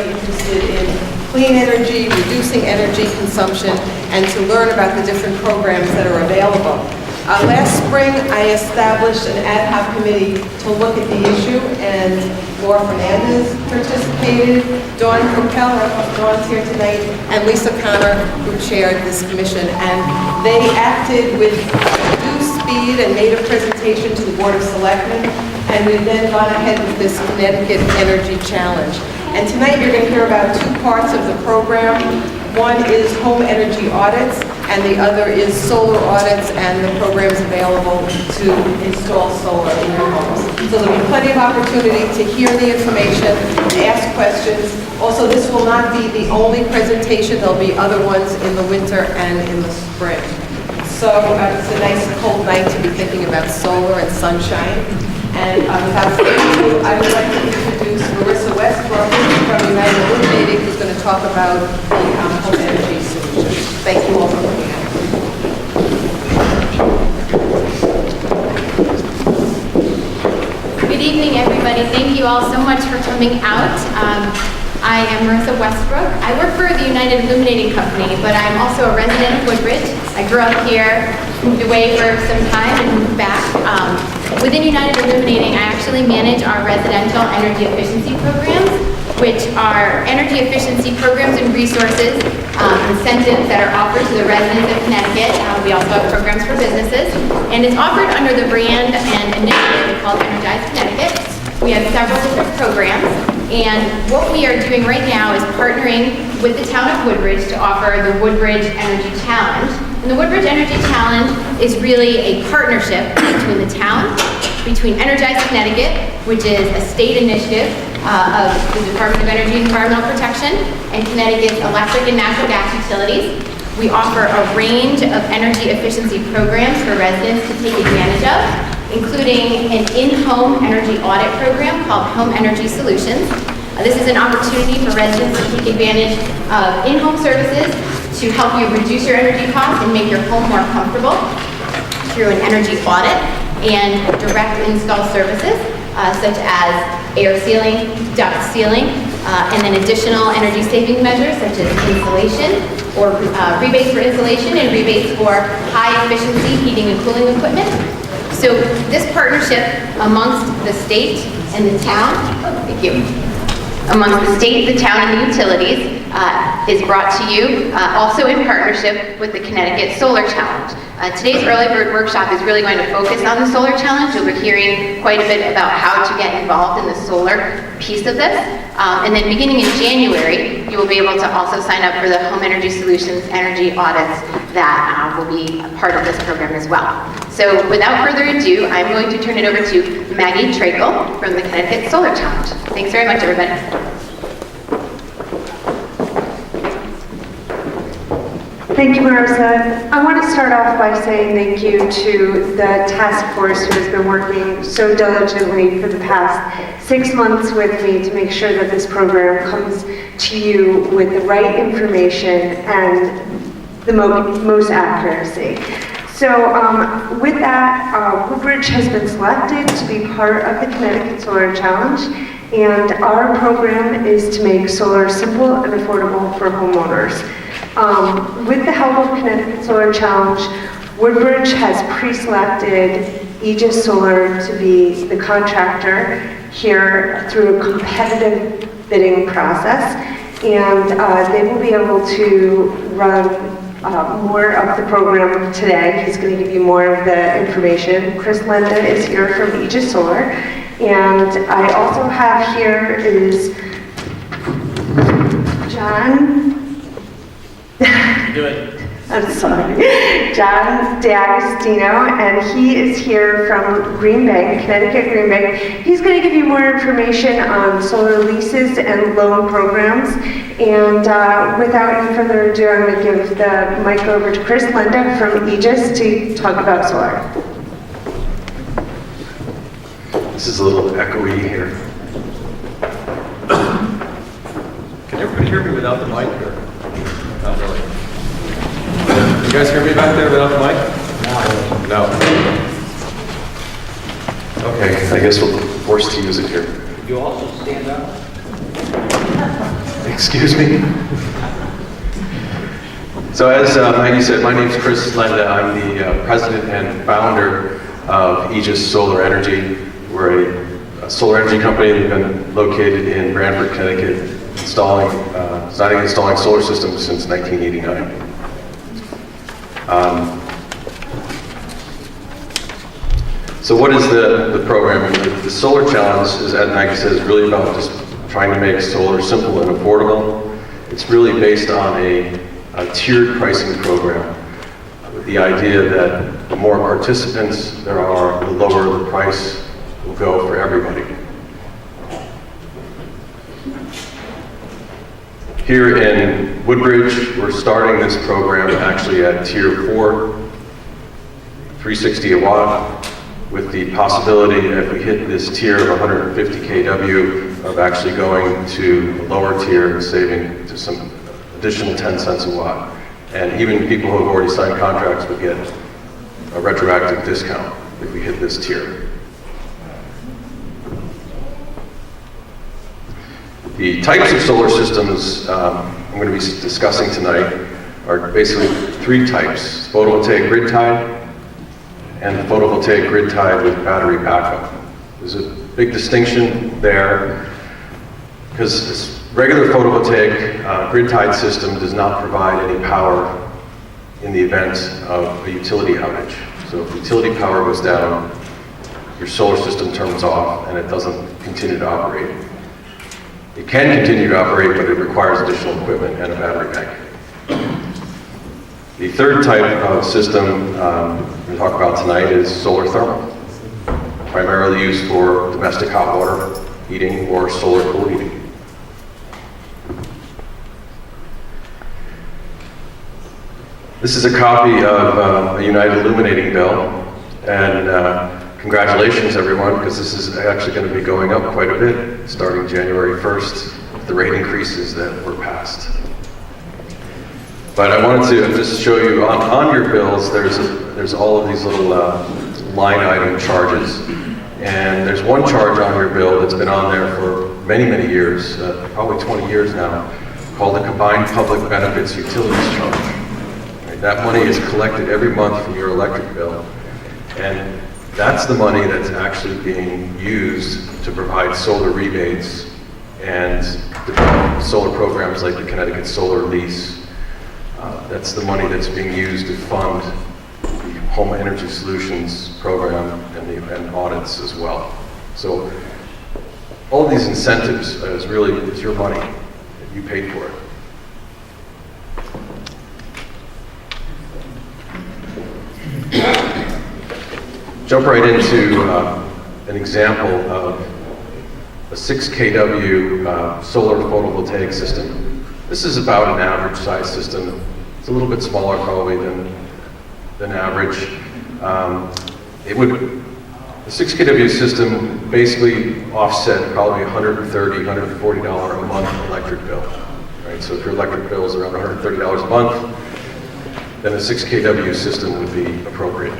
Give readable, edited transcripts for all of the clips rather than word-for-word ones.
interested in clean energy, reducing energy consumption, and to learn about the different programs that are available. Last spring, I established an ad hoc committee to look at the issue, and Laura Fernandez participated, Dawn Coppell, Dawn's here tonight, and Lisa Connor, who chaired this commission. And they acted with due speed and made a presentation to the Board of Selectmen, and we've then gone ahead with this Connecticut Energy Challenge. And tonight you're going to hear about two parts of the program. One is home energy audits, and the other is solar audits and the programs available to install solar in your homes. So there'll be plenty of opportunity to hear the information, to ask questions. Also, this will not be the only presentation. There'll be other ones in the winter and in the spring. So it's a nice cold night to be thinking about solar and sunshine. And without further ado, I would like to introduce Marissa Westbrook from United Illuminating, who's going to talk about the home energy solutions. Thank you all for coming out. Good evening, everybody. Thank you all so much for coming out. I am Marissa Westbrook. I work for the United Illuminating Company, but I'm also a resident of Woodbridge. I grew up here, moved away for some time, and moved back. Within United Illuminating, I actually manage our residential energy efficiency programs, which are energy efficiency programs and resources, incentives that are offered to the residents of Connecticut. We also have programs for businesses, and it's offered under the brand and initiative called Energize Connecticut. We have several different programs, and what we are doing right now is partnering with the town of Woodbridge to offer the Woodbridge Energy Challenge. And the Woodbridge Energy Challenge is really a partnership between the town, between Energize Connecticut, which is a state initiative of the Department of Energy and Environmental Protection, and Connecticut's electric and natural gas utilities. We offer a range of energy efficiency programs for residents to take advantage of, including an in-home energy audit program called Home Energy Solutions. This is an opportunity for residents to take advantage of in-home services to help you reduce your energy costs and make your home more comfortable through an energy audit and direct install services such as air sealing, duct sealing, and then additional energy saving measures such as insulation or rebates for insulation and rebates for high efficiency heating and cooling equipment. So this partnership amongst the state and the town, thank you, amongst the state, the town, and the utilities is brought to you also in partnership with the Connecticut Solar Challenge. Today's early bird workshop is really going to focus on the solar challenge. You'll be hearing quite a bit about how to get involved in the solar piece of this. And then beginning in January, you will be able to also sign up for the Home Energy Solutions energy audits that will be a part of this program as well. So without further ado, I'm going to turn it over to Maggie Trakel from the Connecticut Solar Challenge. Thanks very much, everybody. Thank you, Marissa. I want to start off by saying thank you to the task force who has been working so diligently for the past 6 months with me to make sure that this program comes to you with the right information and the most accuracy. So with that, Woodbridge has been selected to be part of the Connecticut Solar Challenge, and our program is to make solar simple and affordable for homeowners. With the help of Connecticut Solar Challenge, Woodbridge has pre-selected Aegis Solar to be the contractor here through a competitive bidding process, and they will be able to run more of the program today. He's going to give you more of the information. Chris Lenda is here from Aegis Solar, and I also have here is John. Do it. I'm sorry. John D'Agostino, and he is here from Green Bank, Connecticut Green Bank. He's going to give you more information on solar leases and loan programs. And without any further ado, I'm going to give the mic over to Chris Lenda from Aegis to talk about solar. This is a little echoey here. Can everybody hear me without the mic? Or? Not really. You guys hear me back there without the mic? No. Okay, I guess we'll be forced to use it here. You also stand up? Excuse me. So as Maggie said, my name is Chris Lenda. I'm the president and founder of Aegis Solar Energy. We're a solar energy company. We've been located in Brantford, Connecticut, designing and installing solar systems since 1989. So what is the program? The Solar Challenge, as Maggie said, is really about just trying to make solar simple and affordable. It's really based on a tiered pricing program with the idea that the more participants there are, the lower the price will go for everybody. Here in Woodbridge, we're starting this program actually at Tier 4, 360 a watt, with the possibility, if we hit this tier of 150 kW, of actually going to a lower tier and saving to some additional 10 cents a watt. And even people who have already signed contracts would get a retroactive discount if we hit this tier. The types of solar systems I'm going to be discussing tonight are basically three types: photovoltaic grid tied, and the photovoltaic grid tied with battery backup. There's a big distinction there because this regular photovoltaic grid tied system does not provide any power in the event of a utility outage. So if utility power goes down, your solar system turns off and it doesn't continue to operate. It can continue to operate, but it requires additional equipment and a battery bank. The third type of system we're going to talk about tonight is solar thermal, primarily used for domestic hot water heating or solar cool heating. This is a copy of a United Illuminating bill, and congratulations everyone, because this is actually going to be going up quite a bit starting January 1st, the rate increases that were passed. But I wanted to just show you on your bills, there's all of these little line item charges. And there's one charge on your bill that's been on there for many, many years, probably 20 years now, called the Combined Public Benefits Utilities Charge. Right, that money is collected every month from your electric bill. And that's the money that's actually being used to provide solar rebates and develop solar programs like the Connecticut Solar Lease. That's the money that's being used to fund the Home Energy Solutions program and audits as well. So all of these incentives is really, it's your money. You paid for it. Jump right into an example of a 6 kW solar photovoltaic system. This is about an average size system. It's a little bit smaller probably than average. The 6 kW system basically offset probably $130, $140 a month electric bill. Right? So if your electric bill is around $130 a month, then a 6 kW system would be appropriate.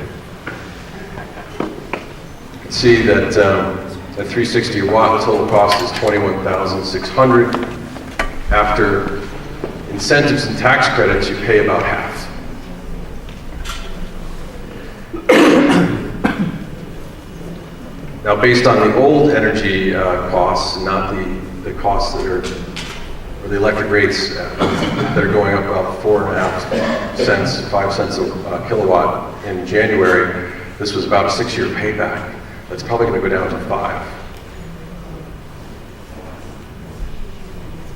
You can see that at 360 a watt, the total cost is $21,600. After incentives and tax credits, you pay about half. Now, based on the old energy costs, not the costs that are, or the electric rates that are going up about 4.5 cents, 5 cents a kilowatt in January, this was about a 6-year payback. That's probably going to go down to 5.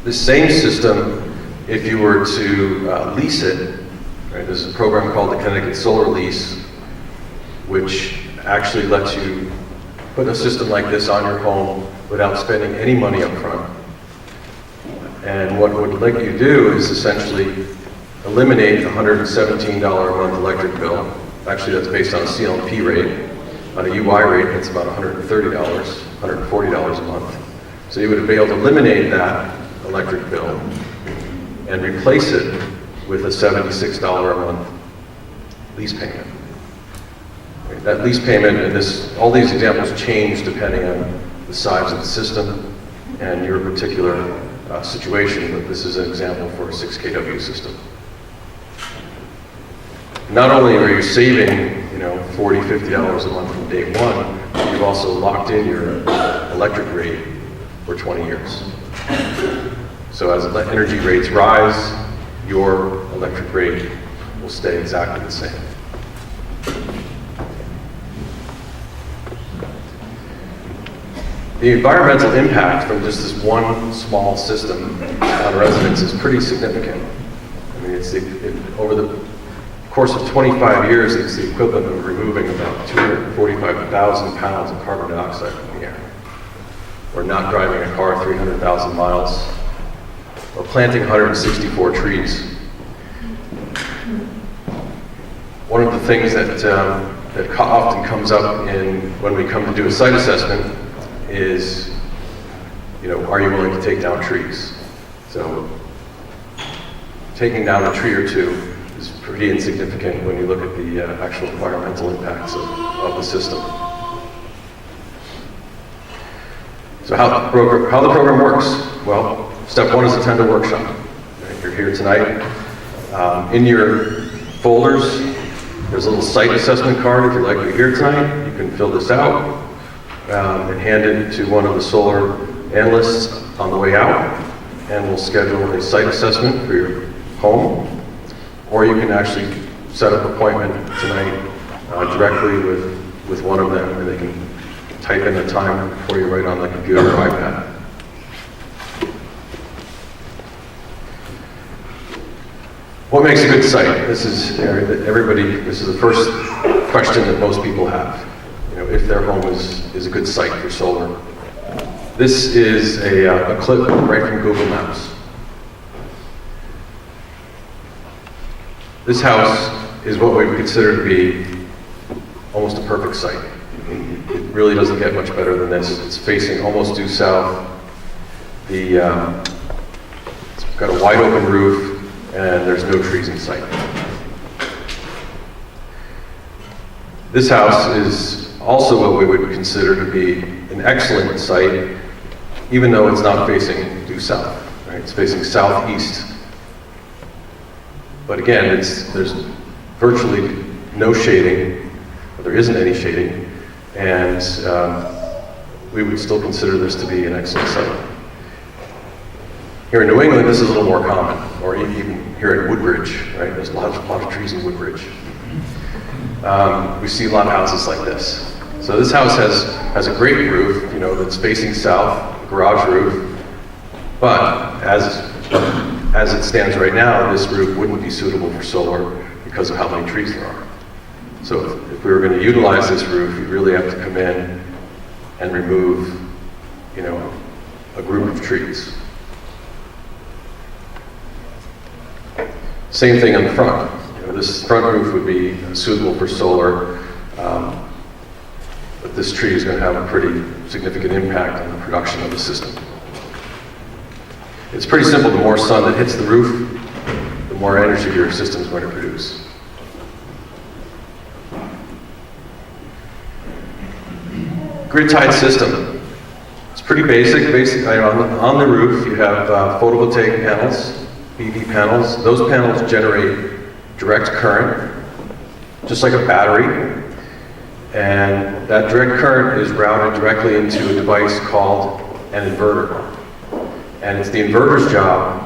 This same system, if you were to lease it, right, there's a program called the Connecticut Solar Lease, which actually lets you put a system like this on your home without spending any money up front. And what it would let you do is essentially eliminate the $117 a month electric bill. Actually, that's based on a CLP rate. On a UI rate, that's about $130, $140 a month. So you would be able to eliminate that electric bill and replace it with a $76 a month lease payment. That lease payment, and all these examples change depending on the size of the system and your particular situation, but this is an example for a 6 kW system. Not only are you saving, $40, $50 a month from day one, you've also locked in your electric rate for 20 years. So as energy rates rise, your electric rate will stay exactly the same. The environmental impact from just this one small system on residents is pretty significant. I mean, over the course of 25 years, it's the equivalent of removing about 245,000 pounds of carbon dioxide from the air. Or not driving a car 300,000 miles, or planting 164 trees. One of the things that often comes up when we come to do a site assessment is, are you willing to take down trees? So taking down a tree or two is pretty insignificant when you look at the actual environmental impacts of the system. So how the program works? Well, step one is attend a workshop. Right, you're here tonight. In your folders, there's a little site assessment card. If you'd like to hear tonight, you can fill this out and hand it to one of the solar analysts on the way out, and we'll schedule a site assessment for your home, or you can actually set up an appointment tonight directly with one of them, and they can type in the time for you right on the computer or iPad. What makes a good site? This is the first question that most people have. If their home is a good site for solar. This is a clip right from Google Maps. This house is what we would consider to be almost a perfect site. It really doesn't get much better than this. It's facing almost due south. It's got a wide open roof, and there's no trees in sight. This house is also what we would consider to be an excellent site, even though it's not facing due south. Right? It's facing southeast. But again, there's virtually no shading, or there isn't any shading, and we would still consider this to be an excellent site. Here in New England, this is a little more common, or even here in Woodbridge, right? There's a lot of trees in Woodbridge. We see a lot of houses like this. So this house has a great roof, that's facing south, a garage roof, but as it stands right now, this roof wouldn't be suitable for solar because of how many trees there are. So if we were going to utilize this roof, you'd really have to come in and remove, a group of trees. Same thing on the front. This front roof would be suitable for solar, but this tree is going to have a pretty significant impact on the production of the system. It's pretty simple. The more sun that hits the roof, the more energy your system is going to produce. Grid-tied system. It's pretty basic. On the roof, you have photovoltaic panels, PV panels. Those panels generate direct current, just like a battery. And that direct current is routed directly into a device called an inverter. And it's the inverter's job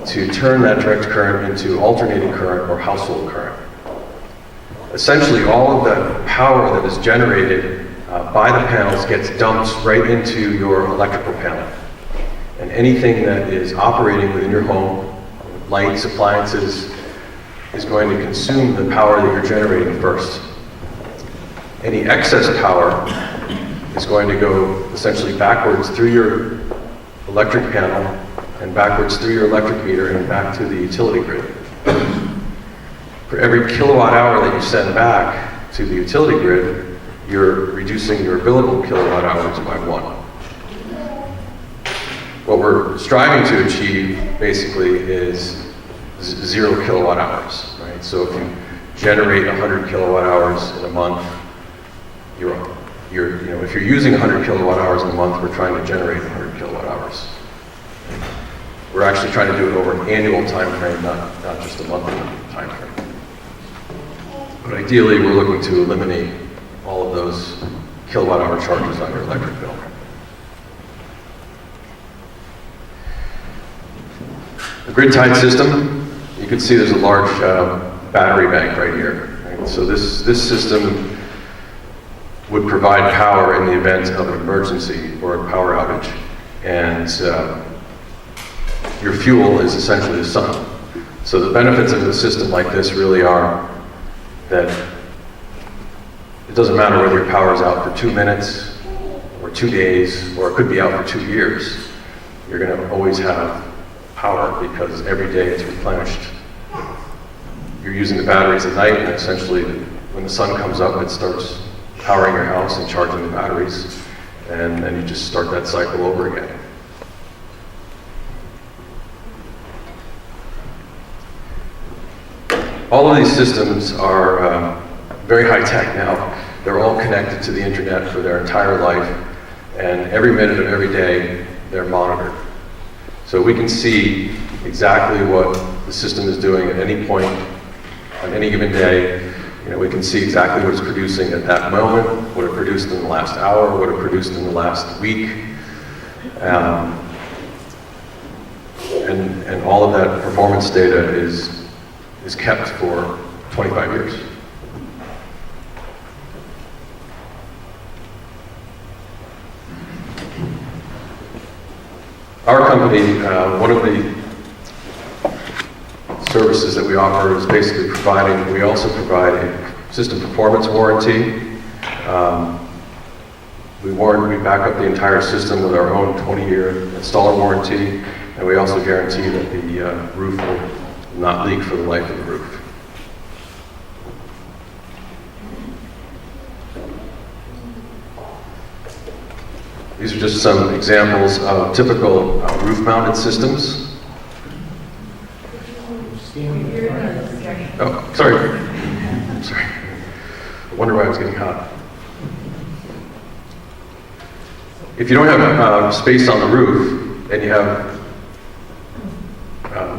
to turn that direct current into alternating current or household current. Essentially, all of the power that is generated by the panels gets dumped right into your electrical panel. And anything that is operating within your home, lights, appliances, is going to consume the power that you're generating first. Any excess power is going to go essentially backwards through your electric panel and backwards through your electric meter and back to the utility grid. For every kilowatt hour that you send back to the utility grid, you're reducing your billable kilowatt hours by 1. What we're striving to achieve basically is 0 kilowatt hours, right? So if you generate 100 kilowatt hours in a month, if you're using 100 kilowatt hours in a month, we're trying to generate 100 kilowatt hours. We're actually trying to do it over an annual time frame, not just a monthly time frame. But ideally, we're looking to eliminate all of those kilowatt hour charges on your electric bill. The grid-tied system, you can see there's a large battery bank right here. Right? So this system would provide power in the event of an emergency or a power outage. And your fuel is essentially the sun. So the benefits of a system like this really are that it doesn't matter whether your power is out for 2 minutes or 2 days, or it could be out for 2 years. You're going to always have power because every day it's replenished. You're using the batteries at night, and essentially when the sun comes up, it starts powering your house and charging the batteries, and then you just start that cycle over again. All of these systems are very high tech now. They're all connected to the internet for their entire life, and every minute of every day, they're monitored. So we can see exactly what the system is doing at any point, on any given day. You know, we can see exactly what it's producing at that moment, what it produced in the last hour, what it produced in the last week. And all of that performance data is kept for 25 years. Our company, one of the services that we offer is basically we also provide a system performance warranty. We back up the entire system with our own 20-year installer warranty, and we also guarantee that the roof will not leak for the life of the roof. These are just some examples of typical roof-mounted systems. Oh, sorry. I wonder why I was getting hot. If you don't have space on the roof and you have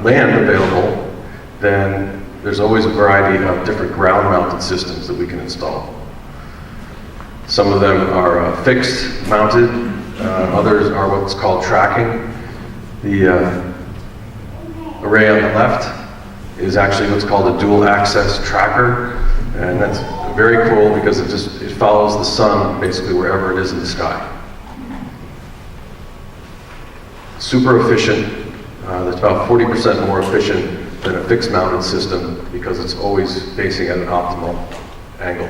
land available, then there's always a variety of different ground-mounted systems that we can install. Some of them are fixed mounted, others are what's called tracking. The array on the left is actually what's called a dual access tracker, and that's very cool because it follows the sun basically wherever it is in the sky. Super efficient. It's about 40% more efficient than a fixed mounted system because it's always facing at an optimal angle.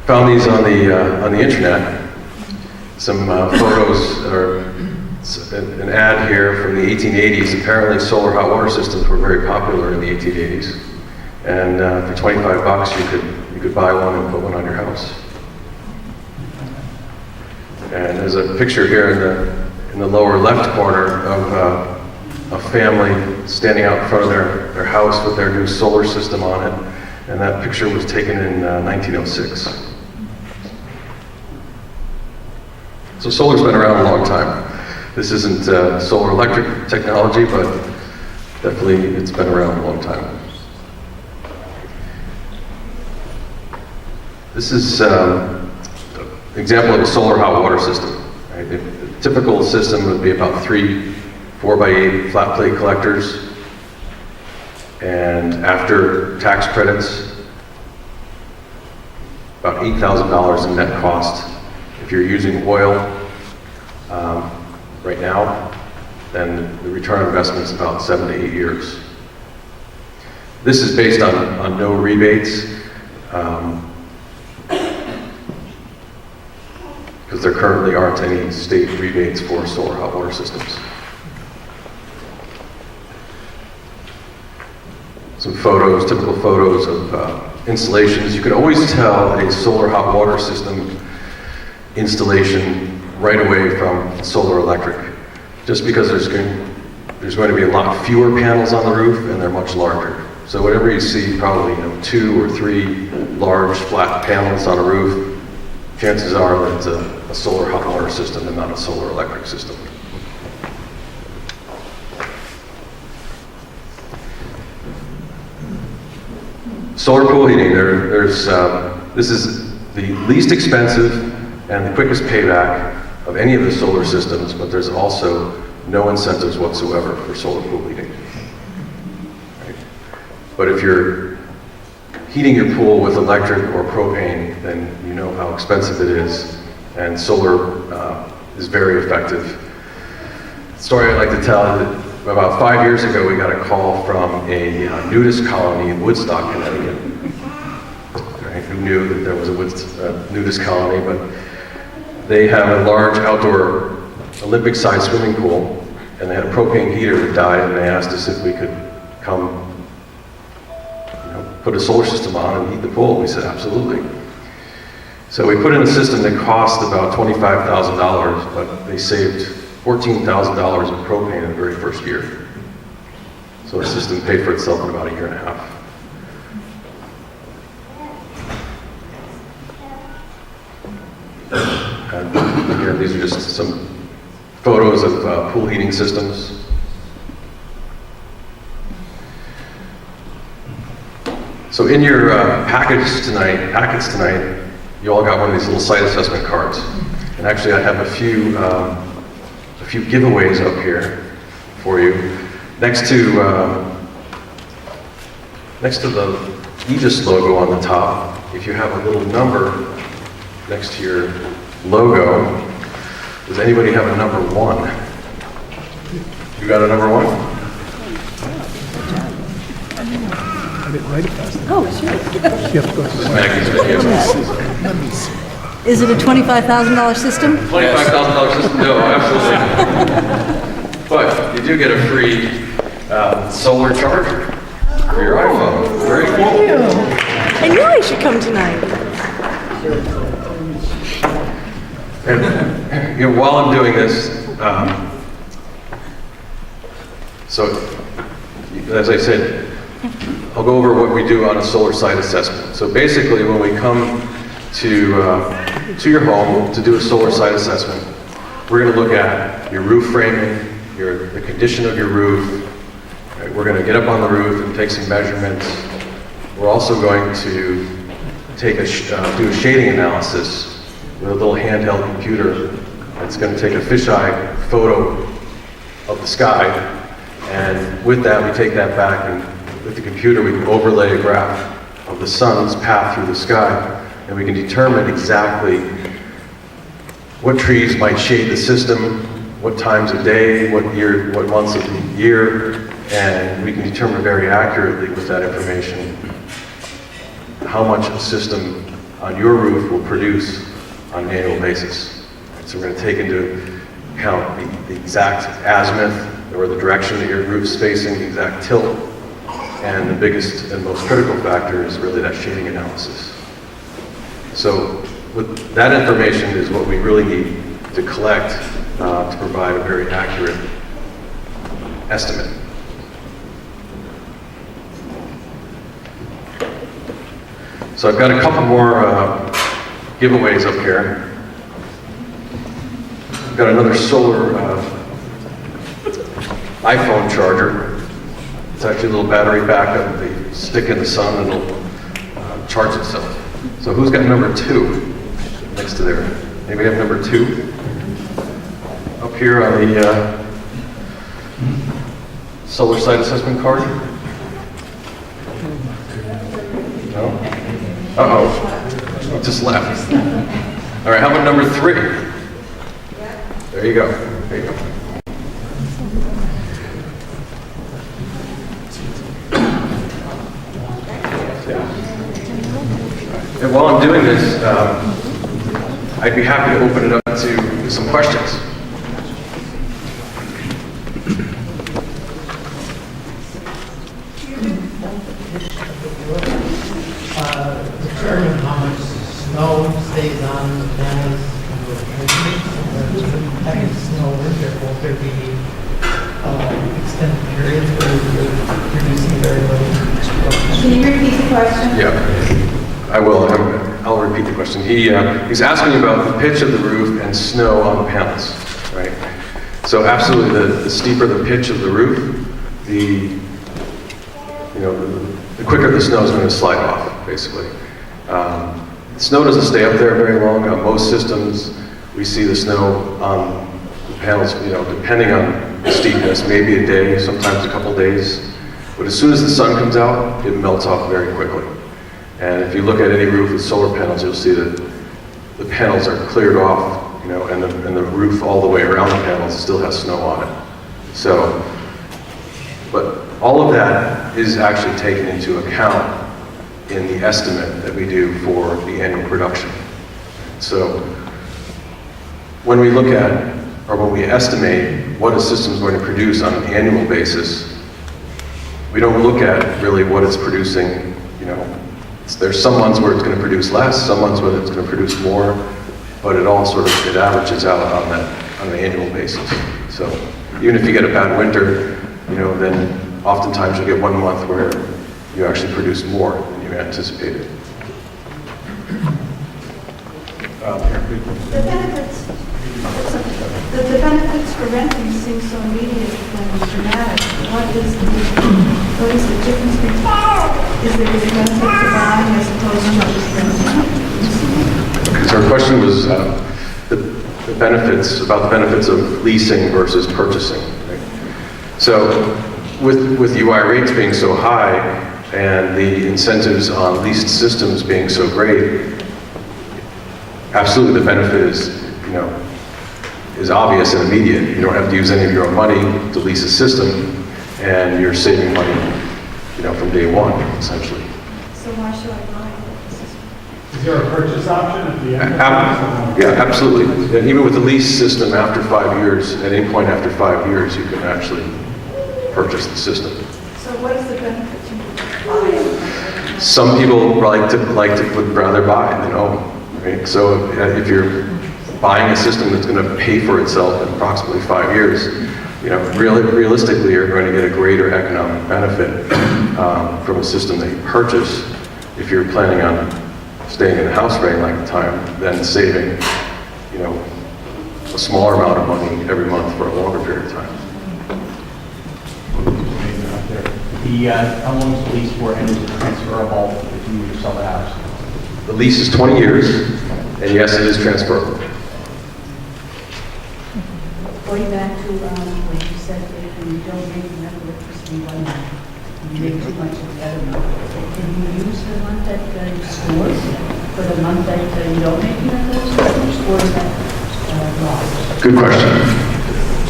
Found these on the internet. Some photos, or an ad here from the 1880s. Apparently solar hot water systems were very popular in the 1880s. And for 25 bucks you could buy one and put one on your house. And there's a picture here in the lower left corner of a family standing out in front of their house with their new solar system on it. And that picture was taken in 1906. So solar's been around a long time. This isn't solar electric technology, but definitely it's been around a long time. This is an example of a solar hot water system. Right? A typical system would be about 3 4x8 flat plate collectors, and after tax credits, about $8,000 in net cost. If you're using oil right now, then the return on investment is about 7 to 8 years. This is based on no rebates, because there currently aren't any state rebates for solar hot water systems. Some photos, typical photos of installations. You can always tell a solar hot water system installation right away from solar electric, just because there's going to be a lot fewer panels on the roof and they're much larger. So whatever you see, probably 2 or 3 large flat panels on a roof, chances are that it's a solar hot water system and not a solar electric system. Solar pool heating, this is the least expensive and the quickest payback of any of the solar systems, but there's also no incentives whatsoever for solar pool heating. Right? But if you're heating your pool with electric or propane, then you know how expensive it is, and solar is very effective. The story I'd like to tell is that about 5 years ago, we got a call from a nudist colony in Woodstock, Connecticut. Right? Who knew that there was a nudist colony, but they have a large outdoor Olympic-sized swimming pool, and they had a propane heater that died, and they asked us if we could come put a solar system on and heat the pool. We said, absolutely. So we put in a system that cost about $25,000, but they saved $14,000 in propane in the very first year. So the system paid for itself in about a year and a half. And again, these are just some photos of pool heating systems. So in your packets tonight, you all got one of these little site assessment cards. And actually I have a few giveaways up here for you. Next to the Aegis logo on the top, if you have a little number next to your logo, does anybody have a number 1? You got a number 1? I didn't write it fast enough. Oh, sure. You have to go This is Maggie's video. Is it a $25,000 system? $25,000 system? No, absolutely. But you do get a free solar charger for your iPhone. Very cool. I knew I should come tonight. And while I'm doing this, so as I said, I'll go over what we do on a solar site assessment. So basically, when we come to your home to do a solar site assessment, we're going to look at your roof framing, the condition of your roof. Right? We're going to get up on the roof and take some measurements. We're also going to do a shading analysis with a little handheld computer that's going to take a fisheye photo of the sky. And with that, we take that back, and with the computer, we can overlay a graph of the sun's path through the sky, and we can determine exactly what trees might shade the system, what times of day, what months of the year, and we can determine very accurately with that information how much a system on your roof will produce on an annual basis. So we're going to take into account the exact azimuth, or the direction that your roof's facing, the exact tilt, and the biggest and most critical factor is really that shading analysis. So with that information is what we really need to collect to provide a very accurate estimate. So I've got a couple more giveaways up here. I've got another solar iPhone charger. It's actually a little battery backup. They stick in the sun and it'll charge itself. So who's got number 2 next to there? Anybody have number 2? Up here on the solar site assessment card? No? Uh-oh. He just left. All right, how about number 3? There you go. There you go. And while I'm doing this, I'd be happy to open it up to some questions. Determine how much snow stays on the panels having snow winter, won't there be extended periods where you're producing very little? Can you repeat the question? Yeah, I will. I'll repeat the question. He's asking about the pitch of the roof and snow on the panels, right? So absolutely, the steeper the pitch of the roof, the quicker the snow is going to slide off, basically. Snow doesn't stay up there very long. On most systems, we see the snow on the panels, depending on the steepness, maybe a day, sometimes a couple days. But as soon as the sun comes out, it melts off very quickly. And if you look at any roof with solar panels, you'll see that the panels are cleared off, and the roof all the way around the panels still has snow on it. So, but all of that is actually taken into account in the estimate that we do for the annual production. So, when we look at, or when we estimate what a system is going to produce on an annual basis, we don't look at really what it's producing, There's some months where it's going to produce less, some months where it's going to produce more, but it all sort of, it averages out on an annual basis. So even if you get a bad winter, then oftentimes you'll get one month where you actually produce more than you anticipated. The benefits for renting seem so immediate and dramatic. What is the difference between, is there a benefit to buying as opposed to just renting? So our question was the benefits, about the benefits of leasing versus purchasing. Right? So with UI rates being so high and the incentives on leased systems being so great, absolutely the benefit is obvious and immediate. You don't have to use any of your own money to lease a system, and you're saving money, from day one, essentially. So why should I buy the system? Is there a purchase option at the end? Yeah, absolutely. And even with the lease system, after 5 years, at any point after 5 years, you can actually purchase the system. So what is the benefit to buying? Some people would rather buy than own. Right? So if you're buying a system that's going to pay for itself in approximately 5 years, realistically, you're going to get a greater economic benefit from a system that you purchase if you're planning on staying in the house for any length of time than saving, a smaller amount of money every month for a longer period of time. How long is the lease for, and is it transferable if you were to sell the house? The lease is 20 years, and yes, it is transferable. Going back to what you said, that you don't make enough electricity one month, you make too much of the other month. Can you use the month that you store for the month that you don't make enough electricity, or is that lost? Good question.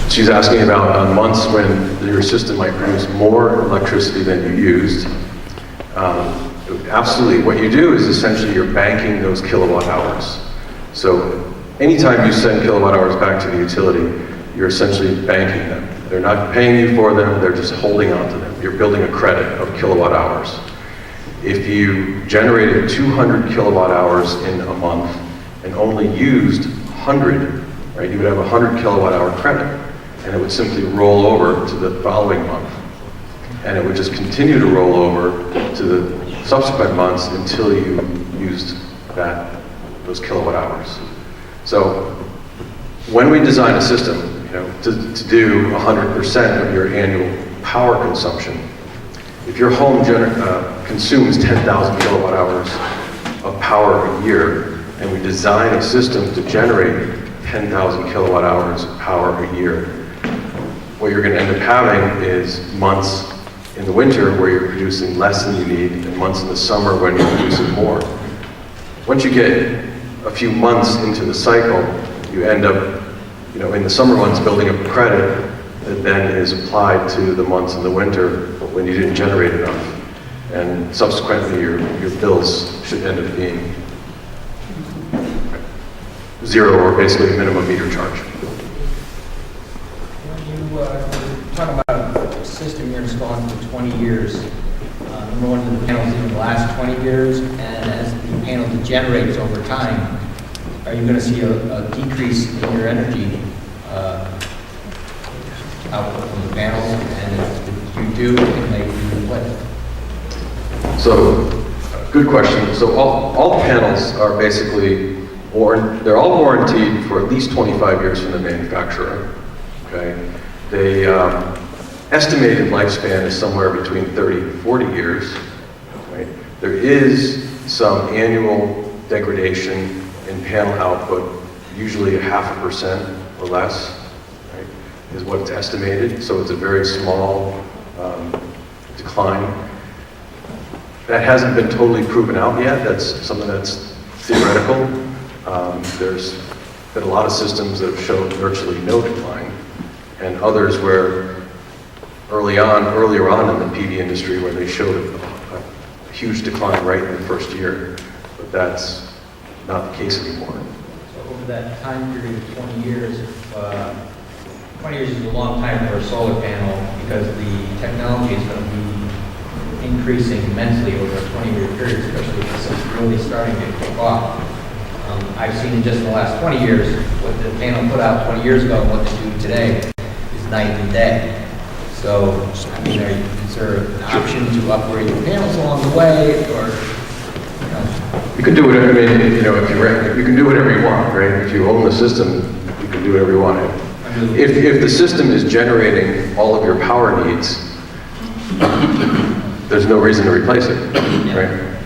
She's asking about months when your system might produce more electricity than you used. Absolutely. What you do is essentially you're banking those kilowatt hours. So anytime you send kilowatt hours back to the utility, you're essentially banking them. They're not paying you for them, they're just holding on to them. You're building a credit of kilowatt hours. If you generated 200 kilowatt hours in a month and only used 100, right, you would have a 100 kilowatt hour credit, and it would simply roll over to the following month. And it would just continue to roll over to the subsequent months until you used those kilowatt hours. So when we design a system, to do 100% of your annual power consumption, if your home consumes 10,000 kilowatt hours of power a year, and we design a system to generate 10,000 kilowatt hours of power a year, what you're going to end up having is months in the winter where you're producing less than you need, and months in the summer when you're producing more. Once you get a few months into the cycle, you end up, in the summer months building up a credit that then is applied to the months in the winter when you didn't generate enough. And subsequently, your bills should end up being zero, or basically a minimum meter charge. When you talk about a system you're installing for 20 years, number one, the panels in the last 20 years, and as the panel degenerates over time, are you going to see a decrease in your energy output from the panels? And if you do, can they be replaced? So Good question. So all panels are basically, they're all warranted for at least 25 years from the manufacturer. Okay? They estimated lifespan is somewhere between 30 and 40 years. Right? There is some annual degradation in panel output, usually 0.5% or less, right, is what it's estimated. So it's a very small decline. That hasn't been totally proven out yet. That's something that's theoretical. There's been a lot of systems that have shown virtually no decline, and others where earlier on in the PV industry where they showed a huge decline right in the first year, but that's not the case anymore. So over that time period of 20 years, 20 years is a long time for a solar panel because the technology is going to be increasing immensely over a 20-year period, especially if this is really starting to kick off. I've seen in just the last 20 years what the panel put out 20 years ago and what they do today is night and day. So, I mean, is there an option to upgrade the panels along the way, or, you know? You can do whatever, I mean, you know, if you can do whatever you want, right? If you own the system, you can do whatever you want. If the system is generating all of your power needs, there's no reason to replace it, right?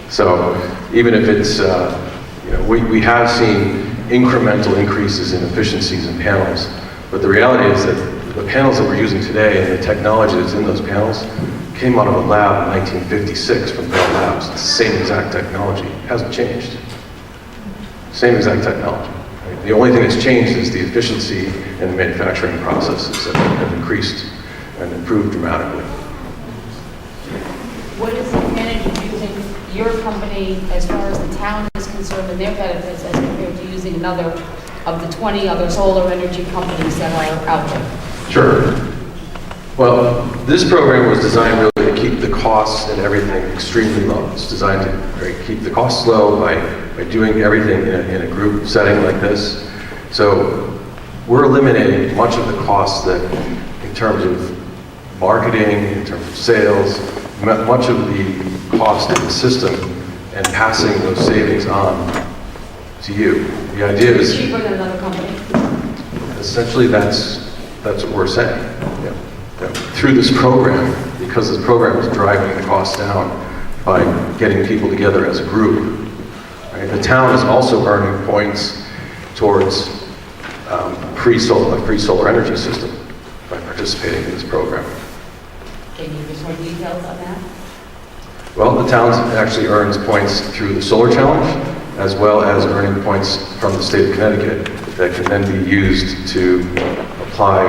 So even if it's, you know, we have seen incremental increases in efficiencies in panels, but the reality is that the panels that we're using today and the technology that's in those panels came out of a lab in 1956 from Bell Labs. It's the same exact technology. It hasn't changed. Same exact technology. Right? The only thing that's changed is the efficiency and the manufacturing processes that have increased and improved dramatically. What is the advantage of using your company as far as the town is concerned and their benefits as compared to using another of the 20 other solar energy companies that are out there? Sure. Well, this program was designed really to keep the costs and everything extremely low. It's designed to keep the costs low by doing everything in a group setting like this. So we're eliminating much of the costs that, in terms of marketing, in terms of sales, much of the cost of the system and passing those savings on to you. The idea is cheaper than another company. Essentially, that's what we're saying. Yeah. Yeah. Through this program, because this program is driving the costs down by getting people together as a group. Right? The town is also earning points towards a free solar energy system by participating in this program. Can you give us more details on that? Well, the town actually earns points through the solar challenge, as well as earning points from the state of Connecticut that can then be used to apply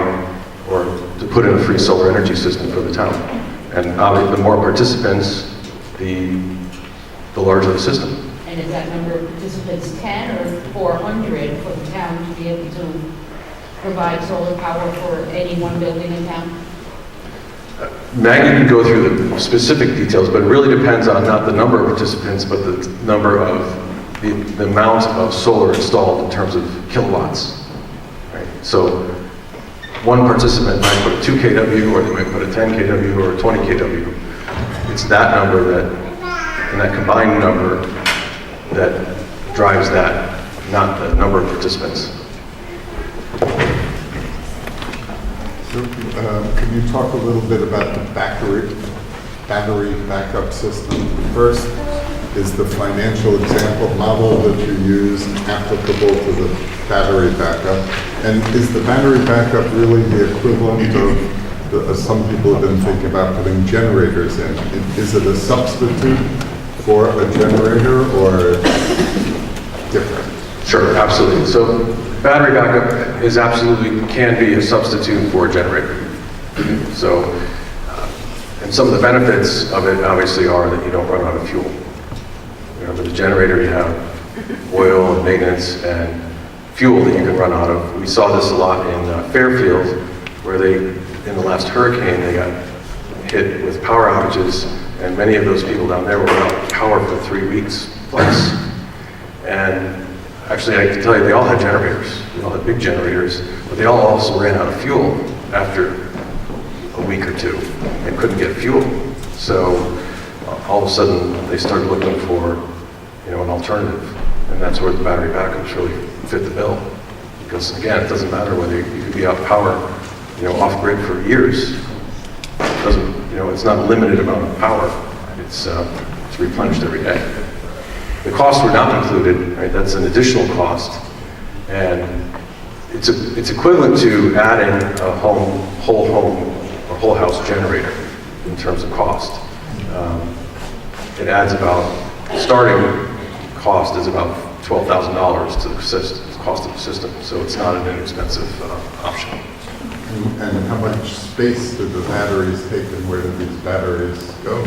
or to put in a free solar energy system for the town. And obviously, the more participants, the larger the system. And is that number of participants 10 or 400 for the town to be able to provide solar power for any one building in town? Maggie can go through the specific details, but it really depends on not the number of participants, but the number of the amount of solar installed in terms of kilowatts. Right? So one participant might put a 2 kW, or they might put a 10 kW, or a 20 kW. It's that number and that combined number that drives that, not the number of participants. So, can you talk a little bit about the battery backup system? First, is the financial example model that you use applicable to the battery backup? And is the battery backup really the equivalent of, some people have been thinking about putting generators in. Is it a substitute for a generator or different? Sure, absolutely. So battery backup can be a substitute for a generator. So, and some of the benefits of it obviously are that you don't run out of fuel. You know, with a generator you have oil and maintenance and fuel that you can run out of. We saw this a lot in Fairfield, where in the last hurricane, they got hit with power outages, and many of those people down there were without power for 3 weeks plus. And actually, I can tell you, they all had generators. They all had big generators, but they all also ran out of fuel after a week or two and couldn't get fuel. So all of a sudden, they started looking for, an alternative. And that's where the battery backups really fit the bill. Because again, it doesn't matter whether you could be out power, off-grid for years. It doesn't, it's not a limited amount of power. It's replenished every day. The costs were not included, right? That's an additional cost. And it's equivalent to adding a whole home or whole house generator in terms of cost. It adds starting cost is about $12,000 to the cost of the system, so it's not an inexpensive option. And how much space do the batteries take, and where do these batteries go?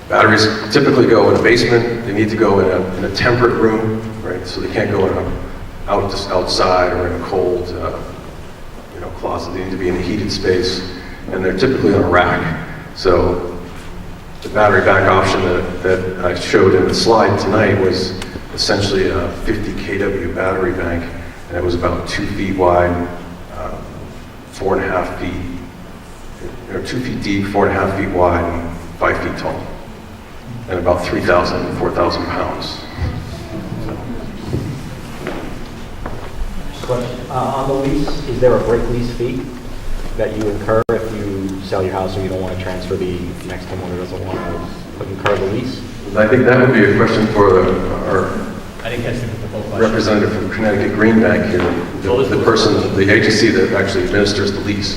Batteries typically go in a basement. They need to go in a temperate room, right? So they can't go outside or in a cold, closet. They need to be in a heated space, and they're typically on a rack. So the battery back option that I showed in the slide tonight was essentially a 50 kW battery bank, and it was about 2 feet wide, 4.5 feet, 2 feet deep, 4.5 feet wide, and 5 feet tall, and about 3,000 to 4,000 pounds. Question. On the lease, is there a break lease fee that you incur if you sell your house or you don't want to transfer the next homeowner doesn't want to incur the lease? I think that would be a question for our I didn't catch the full question. representative from Connecticut Green Bank here, the agency that actually administers the lease.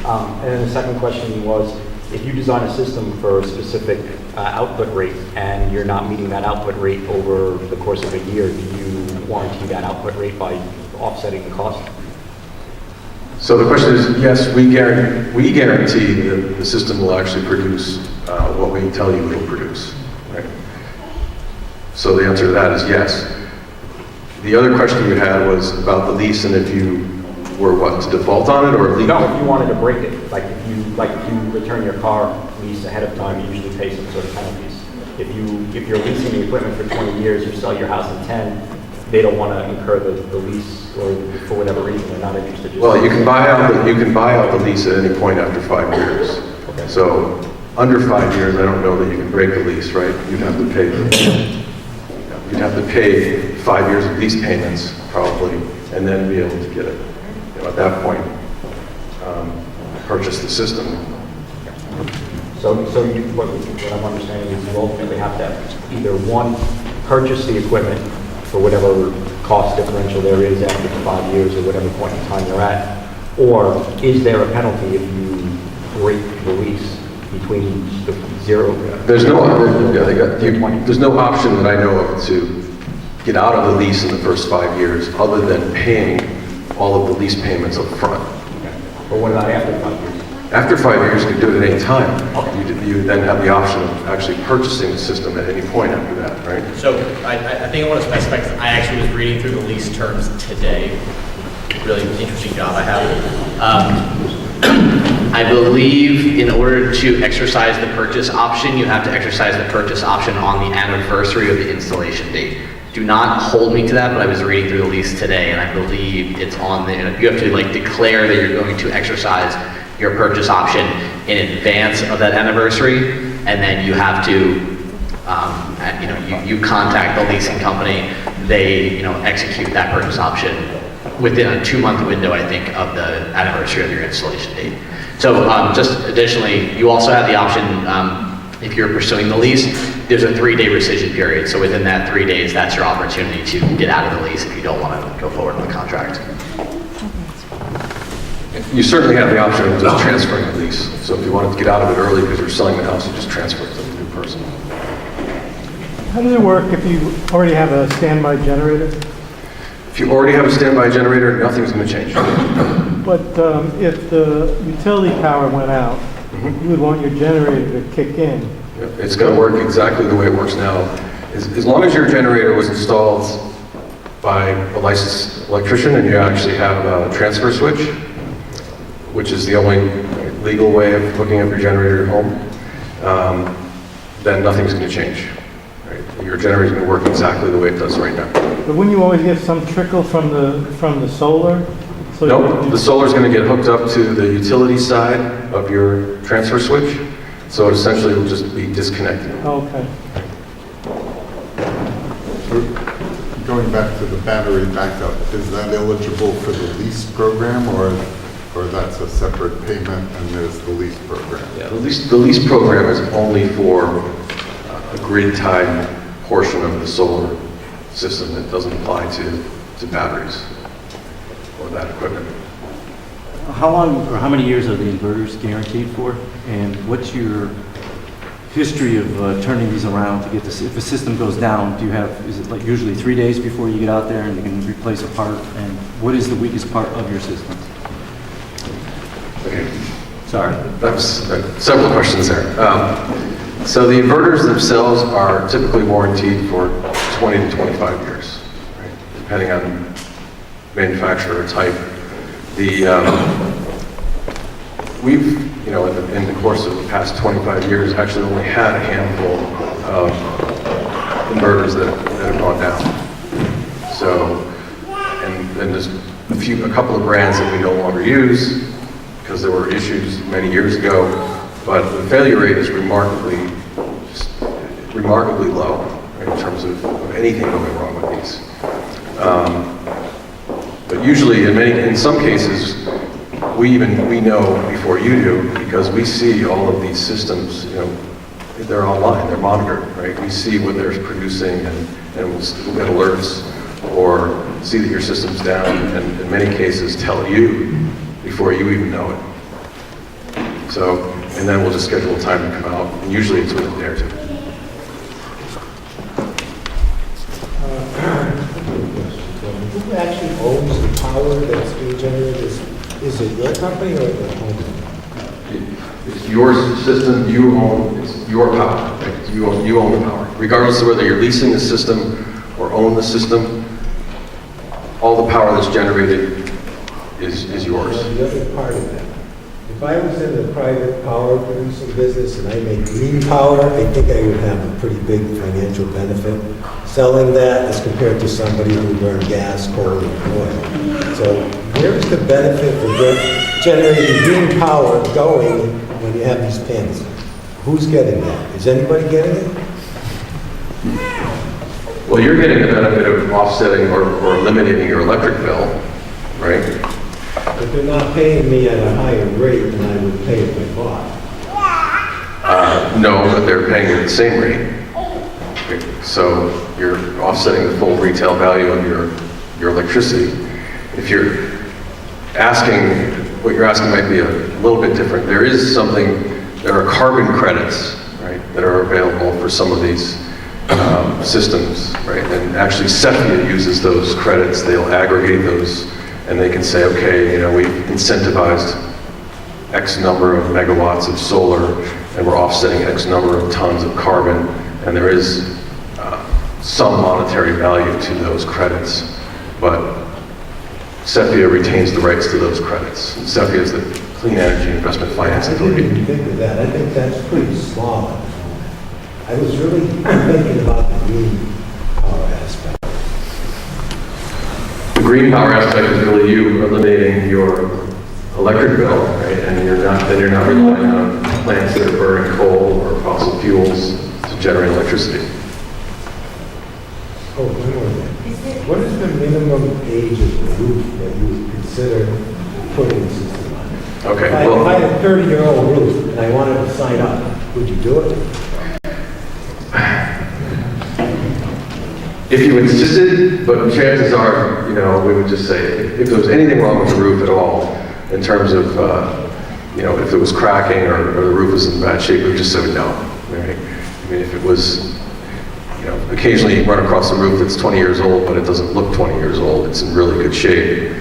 And then the second question was, if you design a system for a specific output rate and you're not meeting that output rate over the course of a year, do you warranty that output rate by offsetting the cost? So the question is, yes, we guarantee that the system will actually produce what we tell you it will produce. Right? So the answer to that is yes. The other question you had was about the lease and if you were to default on it or leave No, if you wanted to break it, like if you return your car lease ahead of time, you usually pay some sort of penalties. If you're leasing the equipment for 20 years, you sell your house in 10, they don't want to incur the lease, or for whatever reason, they're not interested. Well, you can buy out the lease at any point after 5 years. Okay. So under 5 years, I don't know that you can break the lease, right? You'd have to pay 5 years of lease payments probably, and then be able to get it. At that point, purchase the system. So what I'm understanding is you ultimately have to either one, purchase the equipment for whatever cost differential there is after 5 years or whatever point in time you're at, or is there a penalty if you break the lease between the zero? There's no option that I know of to get out of the lease in the first 5 years other than paying all of the lease payments up front. Okay. But what about after 5 years? After 5 years, you can do it at any time. You then have the option of actually purchasing the system at any point after that, right? So I think I want to specify, because I actually was reading through the lease terms today. Really interesting job I have. I believe in order to exercise the purchase option, you have to exercise the purchase option on the anniversary of the installation date. Do not hold me to that, but I was reading through the lease today, and I believe it's on there. You have to declare that you're going to exercise your purchase option in advance of that anniversary, and then you have to, you contact the leasing company. They, execute that purchase option within a 2-month window, I think, of the anniversary of your installation date. So just additionally, you also have the option, if you're pursuing the lease, there's a 3-day rescission period. So within that 3 days, that's your opportunity to get out of the lease if you don't want to go forward with the contract. You certainly have the option of just transferring the lease. So if you wanted to get out of it early because you're selling the house, you just transfer it to the new person. How does it work if you already have a standby generator? If you already have a standby generator, nothing's going to change. But if the utility power went out, you would want your generator to kick in. It's going to work exactly the way it works now. As long as your generator was installed by a licensed electrician and you actually have a transfer switch, which is the only legal way of hooking up your generator at home, then nothing's going to change. Right? Your generator is going to work exactly the way it does right now. But wouldn't you always get some trickle from the solar? So Nope, the solar is going to get hooked up to the utility side of your transfer switch, So essentially, it'll just be disconnected. Okay. Going back to the battery backup, is that eligible for the lease program, or that's a separate payment and there's the lease program? Yeah, the lease program is only for a grid-tied portion of the solar system. That doesn't apply to batteries or that equipment. How long or how many years are the inverters guaranteed for? And what's your history of turning these around to get this? If a system goes down, is it like usually 3 days before you get out there and you can replace a part? And what is the weakest part of your system? Okay. Sorry. That was several questions there. So the inverters themselves are typically warranted for 20 to 25 years, right? Depending on manufacturer type. We've, in the course of the past 25 years, actually only had a handful of inverters that have gone down. So, and there's a couple of brands that we no longer use because there were issues many years ago, but the failure rate is remarkably low, right, in terms of anything going wrong with these. But usually, in some cases, we know before you do, because we see all of these systems, they're online, they're monitored, right? We see what they're producing, and we'll get alerts or see that your system's down, and in many cases tell you before you even know it. So, and then we'll just schedule a time to come out, and usually it's within a day or two. Who actually owns the power that's being generated? Is it your company or the homeowner? It's your system, you own, it's your power, right? You own the power. Regardless of whether you're leasing the system or own the system, all the power that's generated is yours. The other part of that, if I was in the private power producing business and I made green power, I think I would have a pretty big financial benefit selling that as compared to somebody who burned gas, coal, and oil. So where's the benefit for generating green power going when you have these panels? Who's getting that? Is anybody getting it? Well, you're getting the benefit of offsetting or eliminating your electric bill, right? But they're not paying me at a higher rate than I would pay if I bought. No, but they're paying you the same rate. So you're offsetting the full retail value of your electricity. If you're asking, what you're asking might be a little bit different. There are carbon credits, right, that are available for some of these systems, right? And actually Cepheid uses those credits. They'll aggregate those and they can say, okay, we've incentivized X number of megawatts of solar and we're offsetting X number of tons of carbon, and there is some monetary value to those credits, but Cepheid retains the rights to those credits. And Cepheid is the Clean Energy Investment Finance Authority. I didn't even think of that. I think that's pretty small. I was really thinking about the green power aspect. The green power aspect is really you eliminating your electric bill, right? And you're not relying on plants that are burning coal or fossil fuels to generate electricity. Oh, one more thing. What is the minimum age of the roof that you would consider putting the system on? Okay, If I had a 30-year-old roof and I wanted to sign up, would you do it? If you insisted, but chances are, we would just say, if there was anything wrong with the roof at all, in terms of, if it was cracking or the roof was in bad shape, we would just say no, right? I mean, if it was, occasionally you run across a roof that's 20 years old, but it doesn't look 20 years old, it's in really good shape.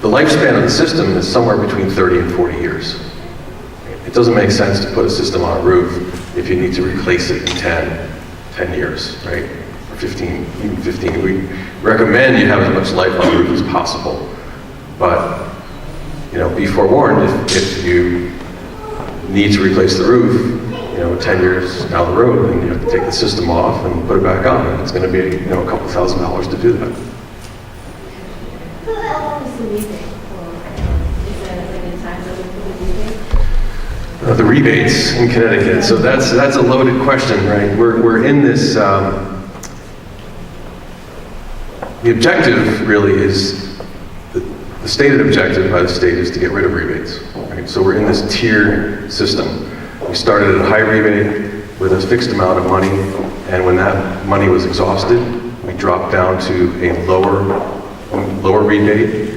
The lifespan of the system is somewhere between 30 and 40 years. It doesn't make sense to put a system on a roof if you need to replace it in 10 years, right? Or 15, even 15. We recommend you have as much life on the roof as possible. But, be forewarned if you need to replace the roof, 10 years down the road, then you have to take the system off and put it back on. And it's going to be, a couple $1,000s to do that. How long is the rebate for? Is there like a time limit for the rebate? the rebates in Connecticut. So that's a loaded question, right? We're in this. The objective really is the stated objective by the state is to get rid of rebates. Right? So we're in this tiered system. We started at a high rebate with a fixed amount of money, and when that money was exhausted, we dropped down to a lower rebate.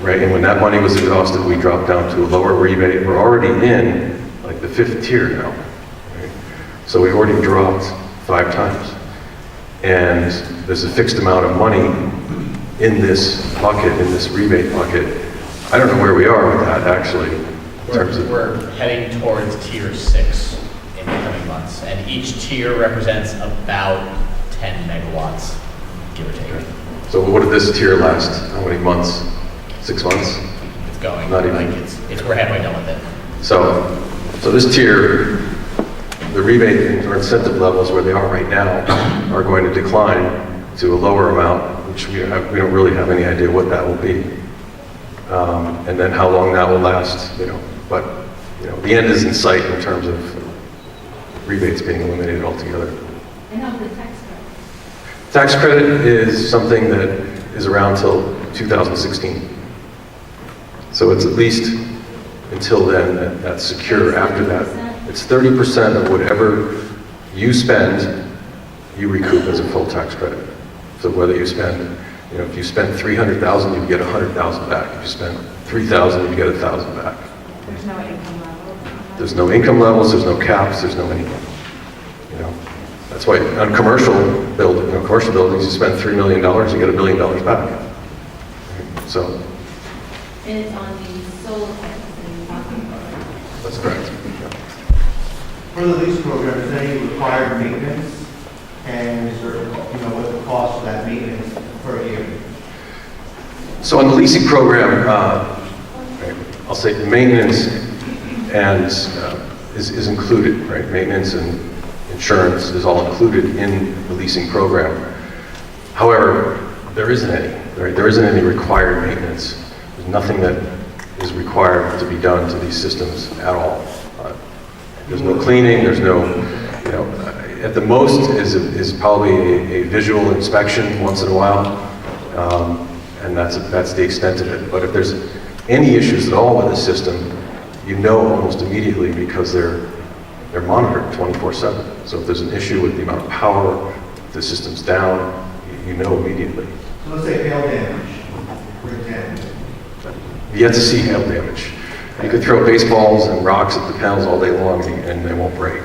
Right, and when that money was exhausted, we dropped down to a lower rebate. We're already in like the 5th tier now. Right? So we've already dropped 5 times, and there's a fixed amount of money in this bucket, in this rebate bucket. I don't know where we are with that actually. We're heading towards tier 6 in the coming months, and each tier represents about 10 megawatts, give or take. So what did this tier last? How many months? 6 months? It's going. Not even. Like we're halfway done with it. So this tier, the rebate or incentive levels where they are right now are going to decline to a lower amount, which we don't really have any idea what that will be. And then how long that will last, but the end is in sight in terms of rebates being eliminated altogether. And how the tax credit? Tax credit is something that is around till 2016. So it's at least until then that's secure. After that, it's 30% of whatever you spend, you recoup as a full tax credit. So whether you spend, if you spend $300,000, you get $100,000 back. If you spend $3,000, you get $1,000 back. There's no income level? There's no income levels, there's no caps, there's no anything. That's why on commercial buildings, you spend $3 million, you get $1 billion back. So. And it's on the solar panels that you're talking about. That's correct. For the lease program, is there any required maintenance? And is there, what the cost of that maintenance per year? So on the leasing program, I'll say maintenance and is included, right? Maintenance and insurance is all included in the leasing program. However, there isn't any, right? There isn't any required maintenance. There's nothing that is required to be done to these systems at all. There's no cleaning, there's no, at the most is probably a visual inspection once in a while, and that's the extent of it. But if there's any issues at all with the system, almost immediately because they're monitored 24/7. So if there's an issue with the amount of power, if the system's down, you know immediately. So let's say hail damage, for example. You have to see hail damage. You could throw baseballs and rocks at the panels all day long and they won't break.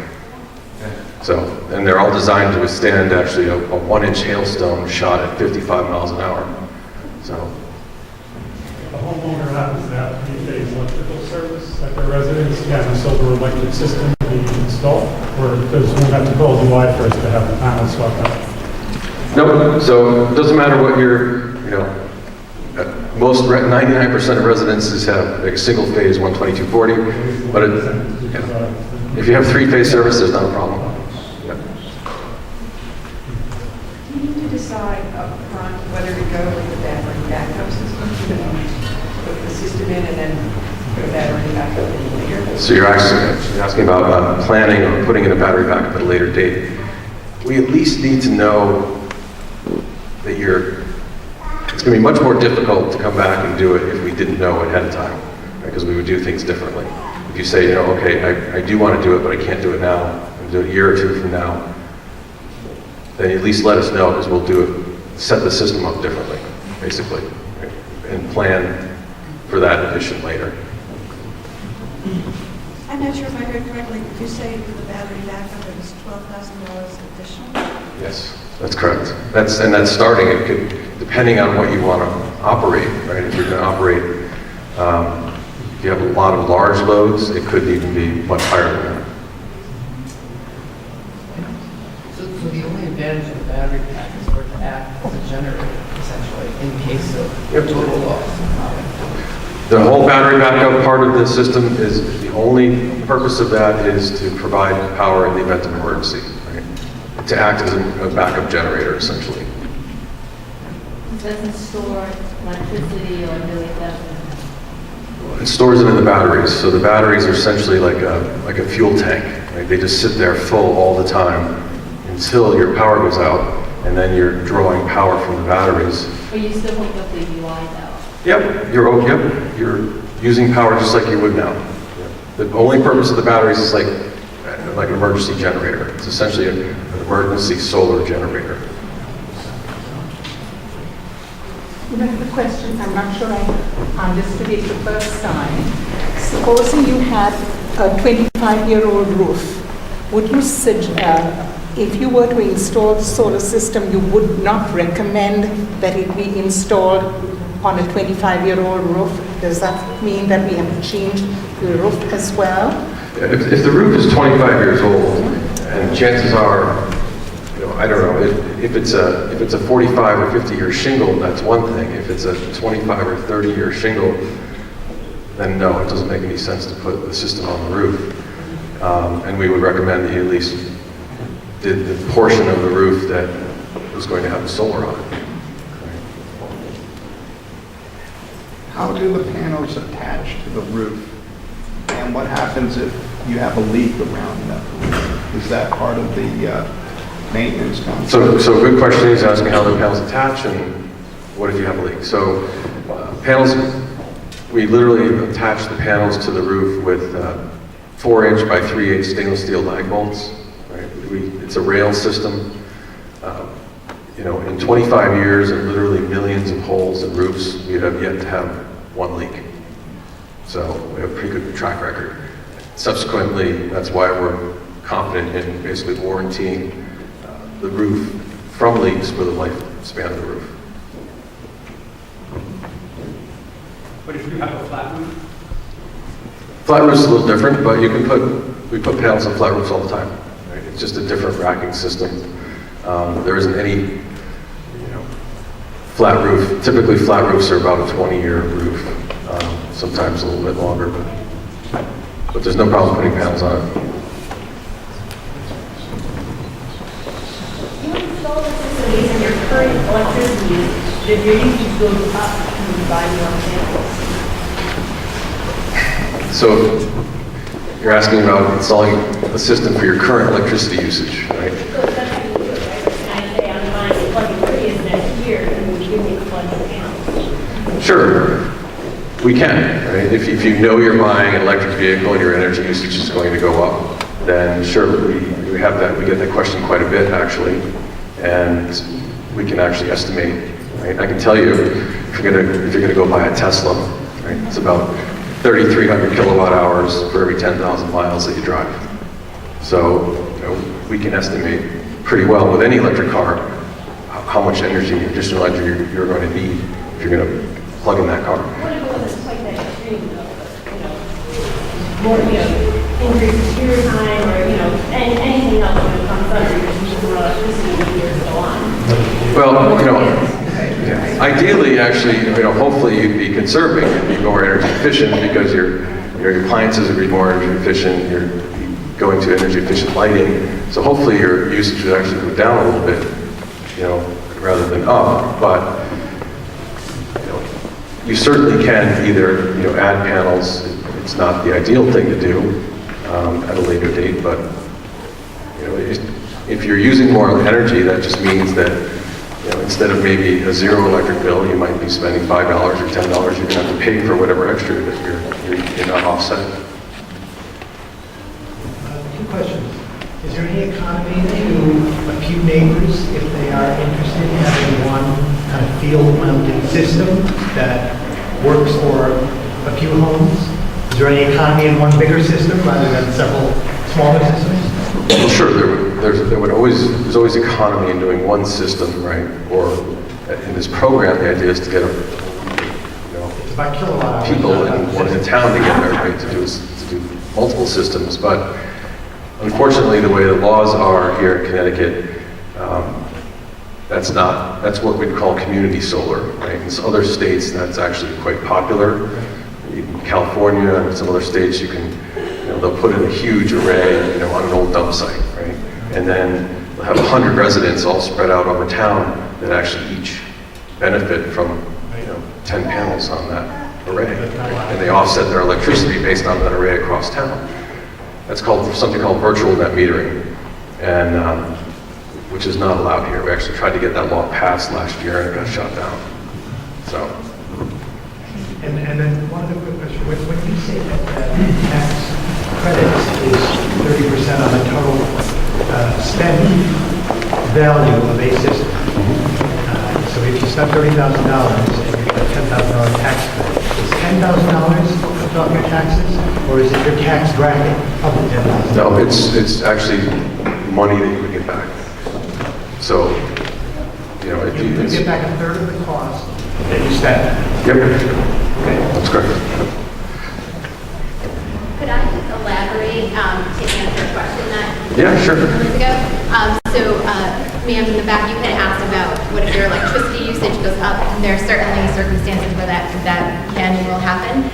So, and they're all designed to withstand actually a 1-inch hailstone shot at 55 miles an hour. So. The homeowner happens to have 3-phase electrical service at their residence, have a solar electric system to be installed, or does one have to call July 1st to have the panels swept up? No, so it doesn't matter what most 99% of residences have a single phase 12240, but if you have 3-phase service, there's not a problem. Yeah. Do you need to decide upfront whether to go with the battery backup system, put the system in and then put a battery backup in later? So you're asking about planning or putting in a battery backup at a later date. We at least need to know that it's going to be much more difficult to come back and do it if we didn't know ahead of time, because we would do things differently. If you say, okay, I do want to do it, but I can't do it now, I'll do it a year or 2 from now, then at least let us know, because we'll set the system up differently, basically, right? And plan for that addition later. I'm not sure if I heard correctly. Did you say for the battery backup it was $12,000 additional? Yes, that's correct. That's starting. It could, depending on what you want to operate, right? If you're going to operate, if you have a lot of large loads, it could even be much higher than that. So the only advantage of the battery pack is for it to act as a generator, essentially, in case of total loss. The whole battery backup part of the system is, the only purpose of that is to provide power in the event of emergency, right? To act as a backup generator, essentially. It doesn't store electricity or really doesn't. It stores it in the batteries. So the batteries are essentially like a fuel tank. Right? They just sit there full all the time until your power goes out, and then you're drawing power from the batteries. But you still hook up the UI though? Yep, you're using power just like you would now. The only purpose of the batteries is like an emergency generator. It's essentially an emergency solar generator. You know, the question, I'm not sure I understood it the first time. Supposing you had a 25-year-old roof, would you if you were to install the solar system, you would not recommend that it be installed on a 25-year-old roof? Does that mean that we have to change the roof as well? If the roof is 25 years old, and chances are, I don't know, if it's a 45 or 50-year shingle, that's one thing. If it's a 25 or 30-year shingle, then no, it doesn't make any sense to put the system on the roof. And we would recommend that you at least did the portion of the roof that was going to have the solar on it. How do the panels attach to the roof? And what happens if you have a leak around that roof? Is that part of the maintenance contract? So good question. He's asking how the panels attach and what if you have a leak. So panels, we literally attach the panels to the roof with 4-inch by 3/8 stainless steel lag bolts. Right? It's a rail system. In 25 years and literally millions of holes and roofs, we have yet to have one leak. So we have a pretty good track record. Subsequently, that's why we're confident in basically warrantying the roof from leaks for the lifespan of the roof. But if you have a flat roof? Flat roof's a little different, but we put panels on flat roofs all the time. Right? It's just a different racking system. There isn't any flat roof. Typically flat roofs are about a 20-year roof, sometimes a little bit longer, but there's no problem putting panels on it. You install the system based on your current electricity use, but if your usage goes up, can you buy more panels? So you're asking about installing a system for your current electricity usage, right? So that's how you do it, right? And I say I'm buying a plug-in Prius next year, and would you give me a plug in panels? Sure, we can, right? If you know you're buying an electric vehicle and your energy usage is going to go up, then sure, we have that. We get that question quite a bit, actually, and we can actually estimate. Right? I can tell you if you're gonna go buy a Tesla, right? It's about 3,300 kilowatt hours for every 10,000 miles that you drive. So we can estimate pretty well with any electric car how much energy, additional energy you're going to need if you're going to plug in that car. What if it wasn't quite that extreme though, more, increase secure time or, anything else when it comes under your use of electricity and so on? Well, ideally, actually, hopefully you'd be conserving and be more energy efficient because your appliances would be more energy efficient, you're going to energy efficient lighting. So hopefully your usage would actually go down a little bit, rather than up. But you certainly can either, add panels. It's not the ideal thing to do at a later date, but if you're using more energy, that just means that instead of maybe a zero electric bill, you might be spending $5 or $10. You're going to have to pay for whatever extra that you're not offsetting. Two questions. Is there any economy to a few neighbors if they are interested in having one kind of field-mounted system that works for a few homes? Is there any economy in one bigger system rather than several smaller systems? Well, sure, there's always economy in doing one system, right? Or in this program, the idea is to get It's about kilowatt hours. people in town together, right, to do multiple systems. But unfortunately, the way the laws are here in Connecticut, that's what we'd call community solar, right? In some other states, that's actually quite popular. In California and some other states, you can, they'll put in a huge array, on an old dump site, right? And then they'll have 100 residents all spread out over town that actually each benefit from, 10 panels on that. array, and they offset their electricity based on that array across town. That's called something called virtual net metering, and which is not allowed here. We actually tried to get that law passed last year, and it got shot down. So. And then one other quick question. When you say that tax credits is 30% on the total spend value of a system, so if you spend $30,000 and you get a $10,000 tax credit, is $10,000 off your taxes, or is it your tax bracket of the $10,000? No, it's actually money that you would get back. So, you know, you get back a third of the cost that you spent. Yep. That's correct. Could I just elaborate to answer a question that Yeah, sure. minutes ago? Ma'am, in the back, you had asked about what if your electricity usage goes up. There are certainly circumstances where that can and will happen.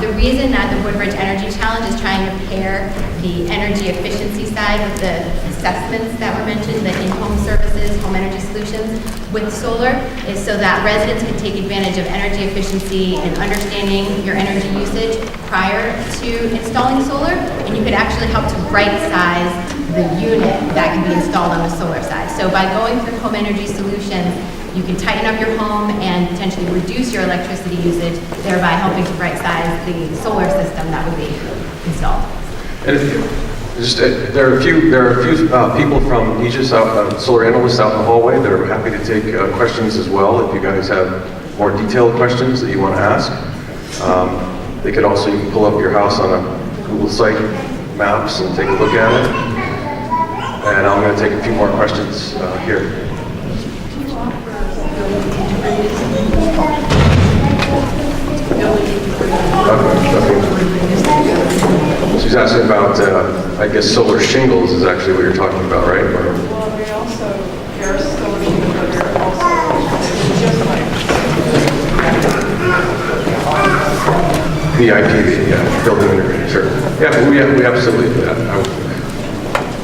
The reason that the Woodbridge Energy Challenge is trying to pair the energy efficiency side with the assessments that were mentioned, the in-home services, home energy solutions with solar, is so that residents can take advantage of energy efficiency and understanding your energy usage prior to installing solar, and you could actually help to right-size the unit that can be installed on the solar side. So by going through home energy solutions, you can tighten up your home and potentially reduce your electricity usage, thereby helping to right-size the solar system that would be installed. And there are a few people from Aegis, solar analysts out in the hallway that are happy to take questions as well. If you guys have more detailed questions that you want to ask, they could also, you can pull up your house on a Google site maps and take a look at it. And I'm going to take a few more questions here. She's asking about, I guess, solar shingles is actually what you're talking about, right? Well, they also, there are solar shingles, but there are also just like The IPV, yeah, building integrated, sure. Yeah, we absolutely do that.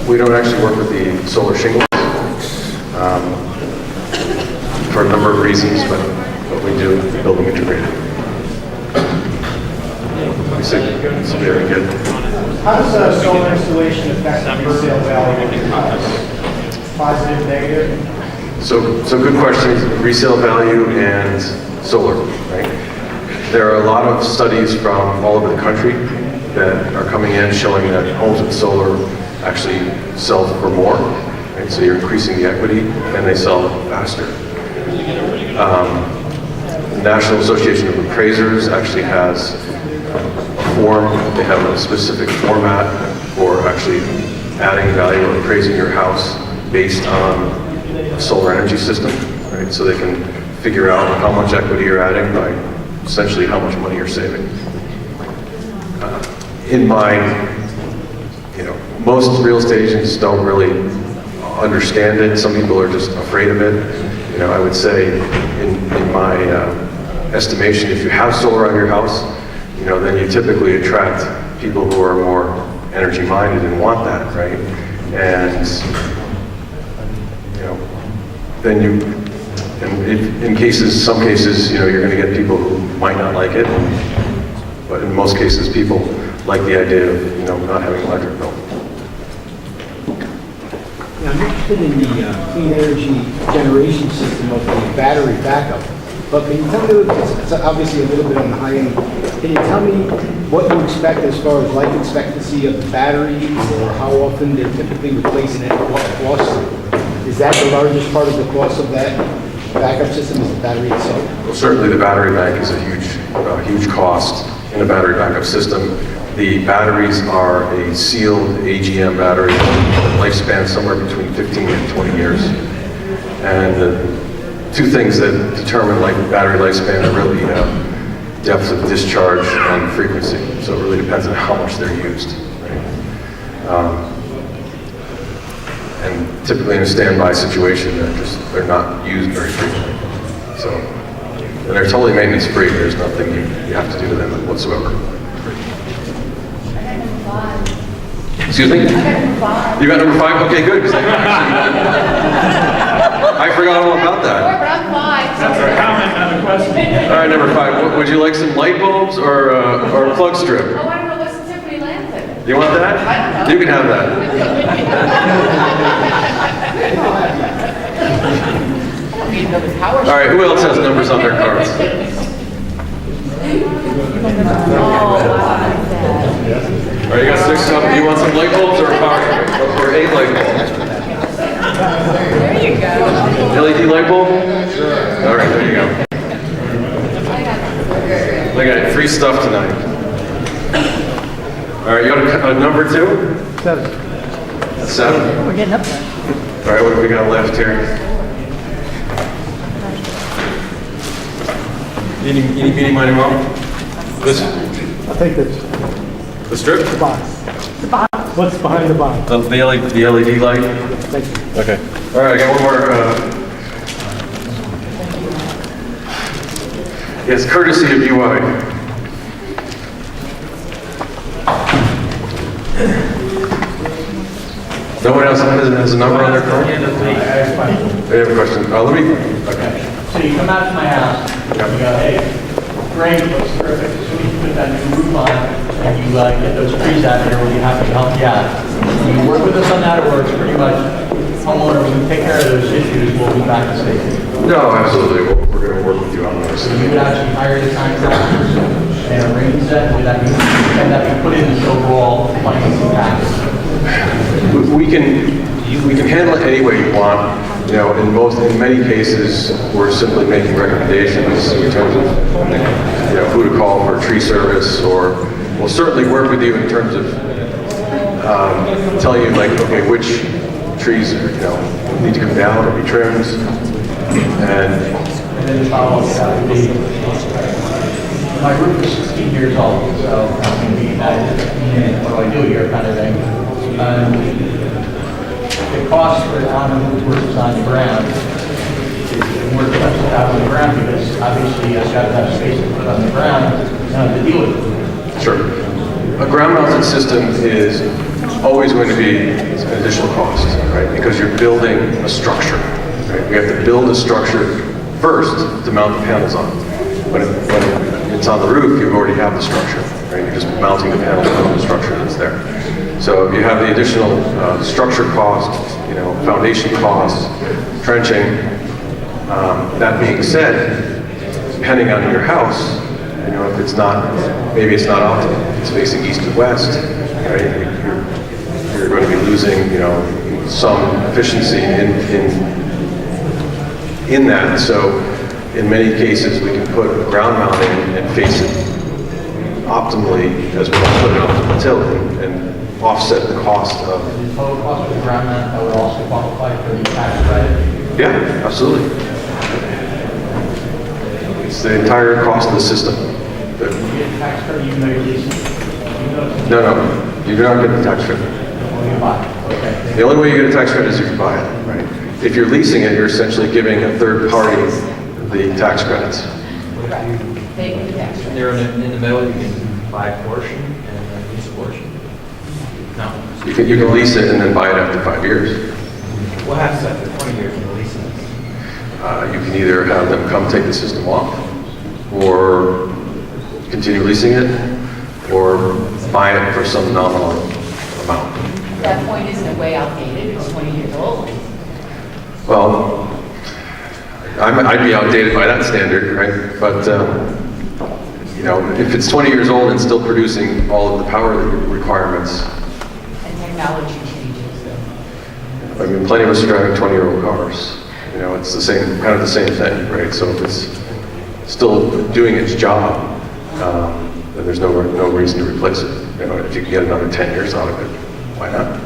We don't actually work with the solar shingles for a number of reasons, but we do building integrated. So very good. How does solar installation affect the resale value of your house? Positive, negative? So good questions. Resale value and solar, right? There are a lot of studies from all over the country that are coming in showing that homes with solar actually sell for more, right? So you're increasing the equity and they sell faster. The National Association of Appraisers actually has a form, they have a specific format for actually adding value or appraising your house based on a solar energy system, right? So they can figure out how much equity you're adding by essentially how much money you're saving. In my, most real estate agents don't really understand it. Some people are just afraid of it. I would say in my estimation, if you have solar on your house, then you typically attract people who are more energy minded and want that, right? And, then some cases, you're going to get people who might not like it, but in most cases, people like the idea of, not having an electric bill. Yeah, I'm interested in the clean energy generation system of the battery backup. But can you tell me, it's obviously a little bit on the high end, can you tell me what you expect as far as life expectancy of the batteries, or how often they're typically replacing it, what cost? Is that the largest part of the cost of that backup system, is the battery itself? Well, certainly the battery bank is a huge cost in a battery backup system. The batteries are a sealed AGM battery, lifespan somewhere between 15 and 20 years. And the two things that determine battery lifespan are really depth of discharge and frequency. So it really depends on how much they're used. Right? And typically in a standby situation, they're not used very frequently. So, and they're totally maintenance free. There's nothing you have to do to them whatsoever. Excuse me? You got number 5? Okay, good. I forgot all about that. We're on 5. That's a comment, not a question. right, number 5. Would you like some light bulbs or a plug strip? Oh, I don't know, what's the Tiffany lantern? You want that? I don't know. You can have that. I don't need another power. All right, who else has numbers on their cards? All right, you got 6 of them. Do you want some light bulbs or a power or 8 light bulbs? There you go. LED light bulb? All right, there you go. Look at it, free stuff tonight. All right, you got a number 2? 7. 7? We're getting up there. All right, what do we got left here? Eeny, meeny, miny, moe? This? I think that's The strip? the box. The box. What's behind the box? The LED light? Thank you. Okay. All right, I got one more. Yes, courtesy of UI. No one else has a number on their card? They have a question. Let me. Okay. So you come out to my house, you go, hey, great, looks terrific, as soon as you put that new roof on, and you get those trees out here, we'll be happy to help you out. Do you work with us on that, or it's pretty much homeowner, we can take care of those issues, we'll be back to state? No, absolutely. We're going to work with you on this. So you would actually hire the contractors and arrange that, would that be, can that be put in this overall financing package? We can handle it any way you want. You know, in many cases, we're simply making recommendations in terms of, you know, who to call for tree service, or we'll certainly work with you in terms of telling you, like, okay, which trees, you know, need to come down or be trimmed, And then the follow-up to that would be, my roof is 16 years old, so I'm going to be what do I do here kind of thing. The cost for on the roof versus on the ground is more expensive out on the ground because obviously you got to have space to put on the ground to deal with it. Sure. A ground-mounted system is always going to be an additional cost, right? Because you're building a structure, right? We have to build a structure first to mount the panels on. When it's on the roof, you already have the structure, right? You're just mounting the panels on the structure that's there. So you have the additional structure cost, you know, foundation costs, trenching. That being said, depending on your house, you know, if it's not, maybe it's not optimal, it's facing east and west, right? You're going to be losing, you know, some efficiency in that. So in many cases, we can put a ground mount in and face it optimally as well, put it on the tilt and offset the cost of. The total cost of the ground mount that would also qualify for the tax credit? Yeah, absolutely. It's the entire cost of the system. You get tax credit even though you're leasing? No, you do not get the tax credit. You buy it. Okay. The only way you get a tax credit is if you buy it, right? If you're leasing it, you're essentially giving a third party the tax credits. Pay the tax. They're in the middle, you can buy a portion and then lease a portion. No. You can lease it and then buy it after 5 years. What happens after 20 years when you're leasing it? You can either have them come take the system off, or continue leasing it, or buy it for some nominal amount. That point isn't way outdated, it's 20 years old. Well, I'd be outdated by that standard, right? But, you know, if it's 20 years old and still producing all of the power requirements. And technology changes. I mean, plenty of us are driving 20-year-old cars. You know, it's the same, kind of the same thing, right? So if it's still doing its job, then there's no reason to replace it. You know, if you can get another 10 years out of it, why not?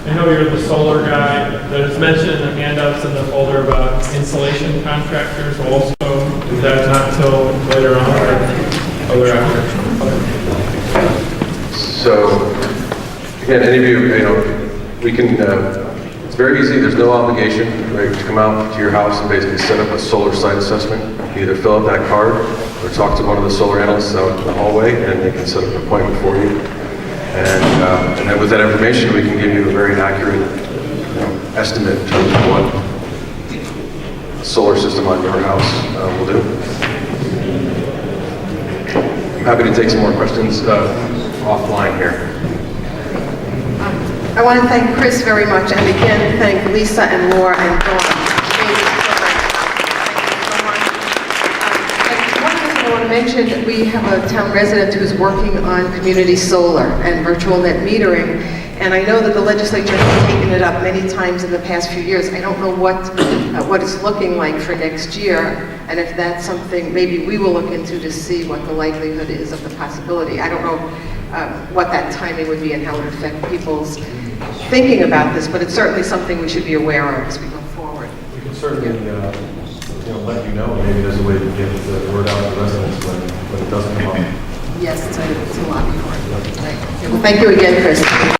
I know you're the solar guy. There's mention in the handouts in the folder about insulation contractors also. Is that not until later on or after? So, again, any of you, you know, we can, it's very easy. There's no obligation, right, to come out to your house and basically set up a solar site assessment. You can either fill out that card or talk to one of the solar analysts out in the hallway and they can set up an appointment for you. And then with that information, we can give you a very accurate, you know, estimate in terms of solar system on your house will do. I'm happy to take some more questions offline here. I want to thank Chris very much, and again, thank Lisa and Laura and Dawn. One thing I want to mention, we have a town resident who's working on community solar and virtual net metering, and I know that the legislature has taken it up many times in the past few years. I don't know what it's looking like for next year, and if that's something maybe we will look into to see what the likelihood is of the possibility. I don't know what that timing would be and how it would affect people's thinking about this, but it's certainly something we should be aware of as we go forward. We can certainly let you know. Maybe there's a way to get the word out to residents when it doesn't come up. Yes, it's a lobby for it. Right. Okay, well, thank you again, Chris.